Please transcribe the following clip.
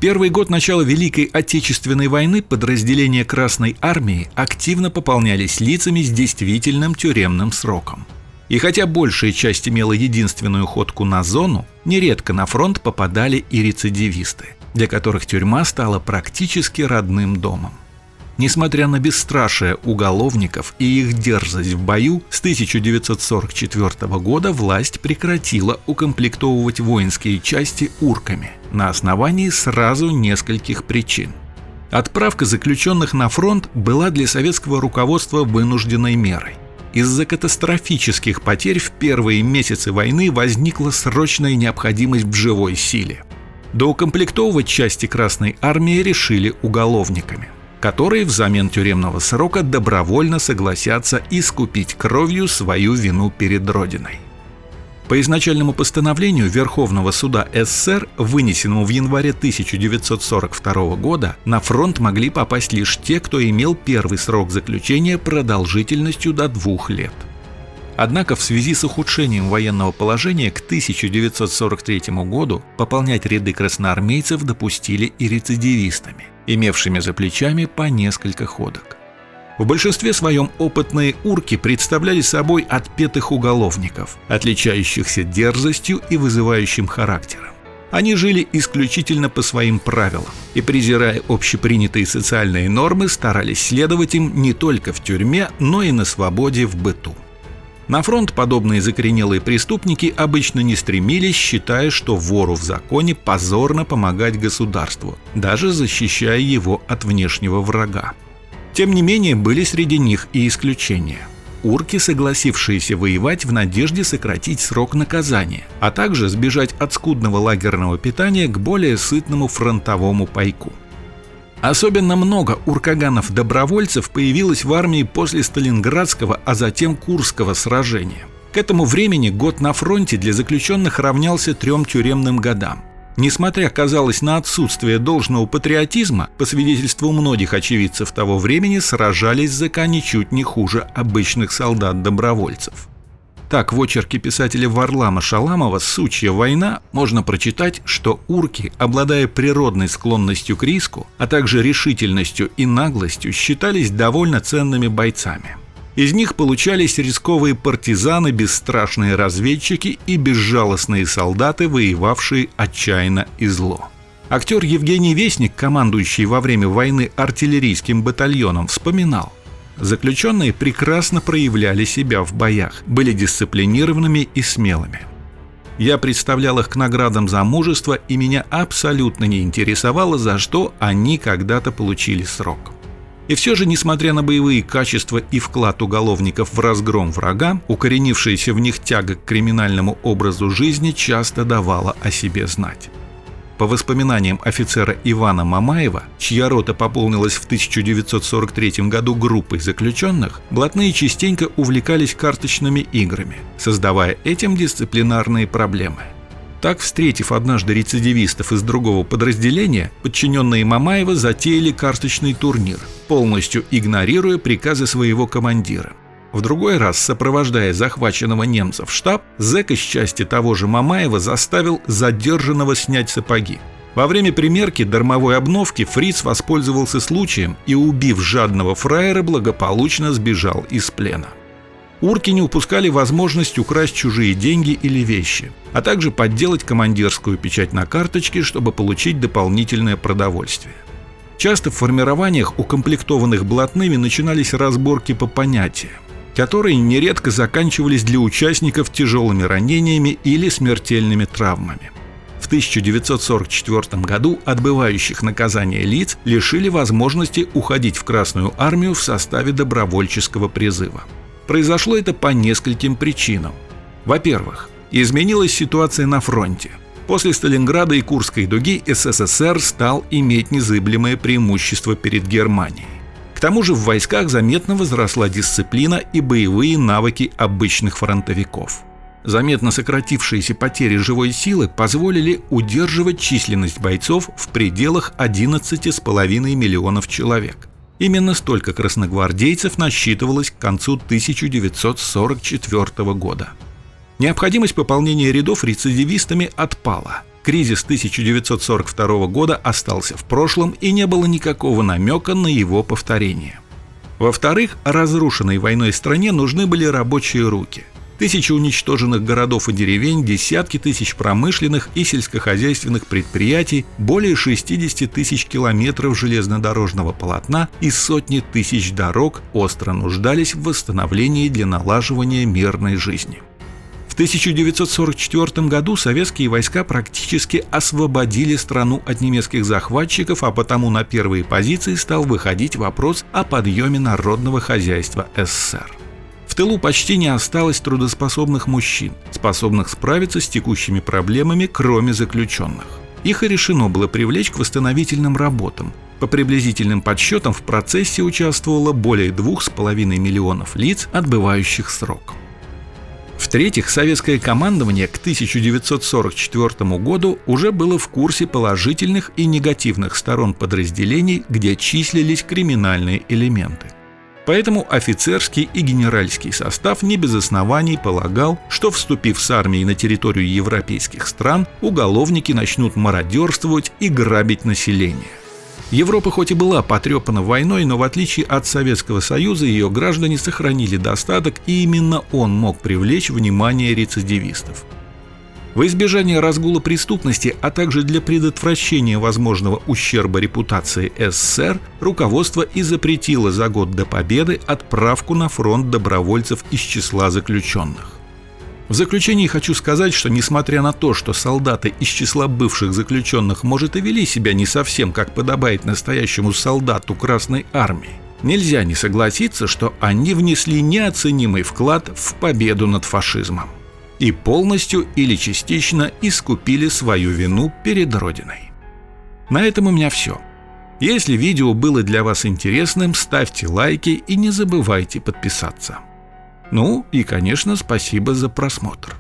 первый год начала Великой Отечественной войны подразделения Красной Армии активно пополнялись лицами с действительным тюремным сроком. И хотя большая часть имела единственную ходку на зону, нередко на фронт попадали и рецидивисты, для которых тюрьма стала практически родным домом. Несмотря на бесстрашие уголовников и их дерзость в бою, с 1944 года власть прекратила укомплектовывать воинские части урками на основании сразу нескольких причин. Отправка заключенных на фронт была для советского руководства вынужденной мерой. Из-за катастрофических потерь в первые месяцы войны возникла срочная необходимость в живой силе. Доукомплектовывать части Красной Армии решили уголовниками, которые взамен тюремного срока добровольно согласятся искупить кровью свою вину перед Родиной. По изначальному постановлению Верховного суда СССР, вынесенному в январе 1942 года, на фронт могли попасть лишь те, кто имел первый срок заключения продолжительностью до 2 лет. Однако в связи с ухудшением военного положения к 1943 году пополнять ряды красноармейцев допустили и рецидивистами, имевшими за плечами по несколько ходок. В большинстве своем опытные урки представляли собой отпетых уголовников, отличающихся дерзостью и вызывающим характером. Они жили исключительно по своим правилам и, презирая общепринятые социальные нормы, старались следовать им не только в тюрьме, но и на свободе в быту. На фронт подобные закоренелые преступники обычно не стремились, считая, что вору в законе позорно помогать государству, даже защищая его от внешнего врага. Тем не менее, были среди них и исключения. Урки, согласившиеся воевать в надежде сократить срок наказания, а также сбежать от скудного лагерного питания к более сытному фронтовому пайку. Особенно много уркаганов-добровольцев появилось в армии после Сталинградского, а затем Курского сражения. К этому времени год на фронте для заключенных равнялся 3 тюремным годам. Несмотря, казалось, на отсутствие должного патриотизма, по свидетельству многих очевидцев того времени, сражались зэка ничуть не хуже обычных солдат-добровольцев. Так, в очерке писателя Варлама Шаламова «Сучья война» можно прочитать, что урки, обладая природной склонностью к риску, а также решительностью и наглостью, считались довольно ценными бойцами. Из них получались рисковые партизаны, бесстрашные разведчики и безжалостные солдаты, воевавшие отчаянно и зло. Актер Евгений Весник, командующий во время войны артиллерийским батальоном, вспоминал: заключенные прекрасно проявляли себя в боях, были дисциплинированными и смелыми. Я представлял их к наградам за мужество, и меня абсолютно не интересовало, за что они когда-то получили срок. И все же, несмотря на боевые качества и вклад уголовников в разгром врага, укоренившаяся в них тяга к криминальному образу жизни часто давала о себе знать. По воспоминаниям офицера Ивана Мамаева, чья рота пополнилась в 1943 году группой заключенных, блатные частенько увлекались карточными играми, создавая этим дисциплинарные проблемы. Так, встретив однажды рецидивистов из другого подразделения, подчиненные Мамаева затеяли карточный турнир, полностью игнорируя приказы своего командира. В другой раз, сопровождая захваченного немца в штаб, зэк из части того же Мамаева заставил задержанного снять сапоги. Во время примерки дармовой обновки фриц воспользовался случаем и, убив жадного фраера, благополучно сбежал из плена. Урки не упускали возможность украсть чужие деньги или вещи, а также подделать командирскую печать на карточке, чтобы получить дополнительное продовольствие. Часто в формированиях, укомплектованных блатными, начинались разборки по понятиям, которые нередко заканчивались для участников тяжелыми ранениями или смертельными травмами. В 1944 году отбывающих наказание лиц лишили возможности уходить в Красную армию в составе добровольческого призыва. Произошло это по нескольким причинам. Во-первых, изменилась ситуация на фронте. После Сталинграда и Курской дуги СССР стал иметь незыблемое преимущество перед Германией. К тому же в войсках заметно возросла дисциплина и боевые навыки обычных фронтовиков. Заметно сократившиеся потери живой силы позволили удерживать численность бойцов в пределах 11,5 миллионов человек. Именно столько красногвардейцев насчитывалось к концу 1944 года. Необходимость пополнения рядов рецидивистами отпала. Кризис 1942 года остался в прошлом, и не было никакого намека на его повторение. Во-вторых, разрушенной войной стране нужны были рабочие руки. Тысячи уничтоженных городов и деревень, десятки тысяч промышленных и сельскохозяйственных предприятий, более 60 тысяч километров железнодорожного полотна и сотни тысяч дорог остро нуждались в восстановлении для налаживания мирной жизни. В 1944 году советские войска практически освободили страну от немецких захватчиков, а потому на первые позиции стал выходить вопрос о подъеме народного хозяйства СССР. В тылу почти не осталось трудоспособных мужчин, способных справиться с текущими проблемами, кроме заключенных. Их и решено было привлечь к восстановительным работам. По приблизительным подсчетам, в процессе участвовало более 2,5 миллионов лиц, отбывающих срок. В-третьих, советское командование к 1944 году уже было в курсе положительных и негативных сторон подразделений, где числились криминальные элементы. Поэтому офицерский и генеральский состав не без оснований полагал, что, вступив с армией на территорию европейских стран, уголовники начнут мародерствовать и грабить население. Европа хоть и была потрепана войной, но в отличие от Советского Союза ее граждане сохранили достаток, и именно он мог привлечь внимание рецидивистов. Во избежание разгула преступности, а также для предотвращения возможного ущерба репутации СССР, руководство и запретило за год до победы отправку на фронт добровольцев из числа заключенных. В заключении хочу сказать, что несмотря на то, что солдаты из числа бывших заключенных, может, и вели себя не совсем как подобает настоящему солдату Красной Армии, нельзя не согласиться, что они внесли неоценимый вклад в победу над фашизмом и полностью или частично искупили свою вину перед Родиной. На этом у меня все. Если видео было для вас интересным, ставьте лайки и не забывайте подписаться. Ну и, конечно, спасибо за просмотр.